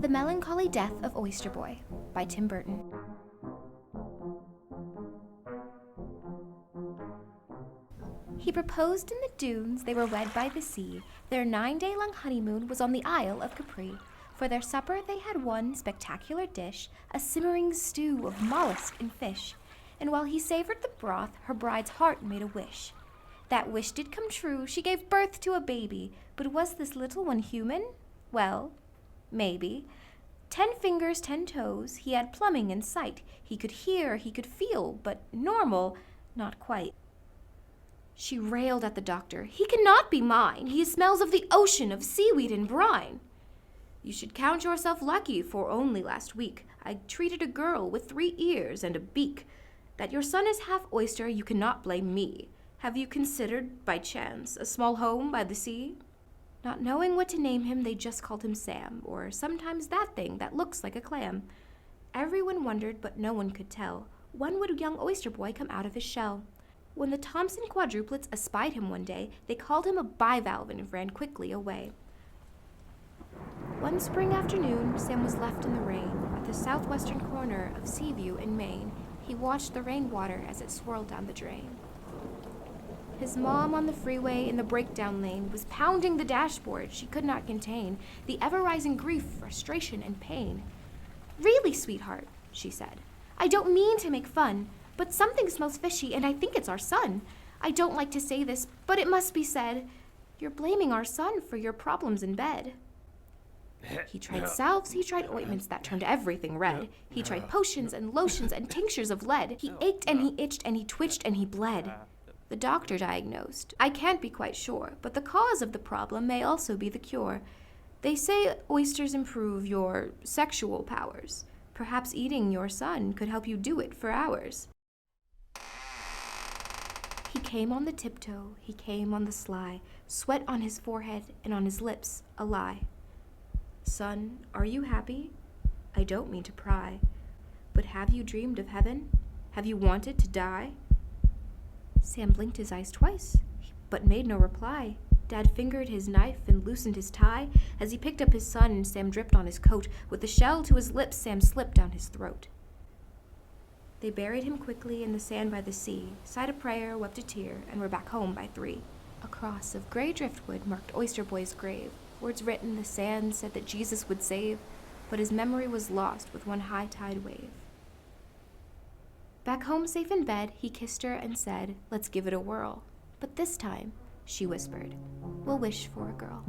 The Melancholy Death of Oyster Boy by Tim Burton. He proposed in the dunes, they were wed by the sea. Their 9-day-long honeymoon was on the Isle of Capri. For their supper they had one spectacular dish, a simmering stew of mollusk and fish. And while he savored the broth, her bride's heart made a wish. That wish did come true, she gave birth to a baby. But was this little one human? Well, maybe. 10 fingers, 10 toes, he had plumbing and sight. He could hear, he could feel, but normal, not quite. She railed at the doctor. He cannot be mine. He smells of the ocean, of seaweed and brine. You should count yourself lucky, for only last week I treated a girl with 3 ears and a beak. That your son is half oyster, you cannot blame me. Have you considered, by chance, a small home by the sea? Not knowing what to name him, they just called him Sam, or sometimes that thing that looks like a clam. Everyone wondered, but no one could tell. When would young Oyster Boy come out of his shell? When the Thompson quadruplets espied him one day, they called him a bivalve and ran quickly away. One spring afternoon, Sam was left in the rain at the southwestern corner of Seaview in Maine. He watched the rainwater as it swirled down the drain. His mom on the freeway in the breakdown lane was pounding the dashboard she could not contain, the ever-rising grief, frustration, and pain. "Really, sweetheart," she said, "I don't mean to make fun, but something smells fishy and I think it's our son. I don't like to say this, but it must be said. You're blaming our son for your problems in bed." He tried salves, he tried ointments that turned everything red. He tried potions and lotions and tinctures of lead. He ached and he itched and he twitched and he bled. The doctor diagnosed. I can't be quite sure, but the cause of the problem may also be the cure. They say oysters improve your sexual powers. Perhaps eating your son could help you do it for hours. He came on the tiptoe, he came on the sly, sweat on his forehead and on his lips a lie. "Son, are you happy? I don't mean to pry, but have you dreamed of heaven? Have you wanted to die?" Sam blinked his eyes twice, but made no reply. Dad fingered his knife and loosened his tie. As he picked up his son, and Sam dripped on his coat. With the shell to his lips, Sam slipped down his throat. They buried him quickly in the sand by the sea, sighed a prayer, wept a tear, and were back home by 3. A cross of gray driftwood marked Oyster Boy's grave. Words written, the sand said that Jesus would save, but his memory was lost with one high tide wave. Back home safe in bed, he kissed her and said, "Let's give it a whirl. But this time," she whispered, "we'll wish for a girl."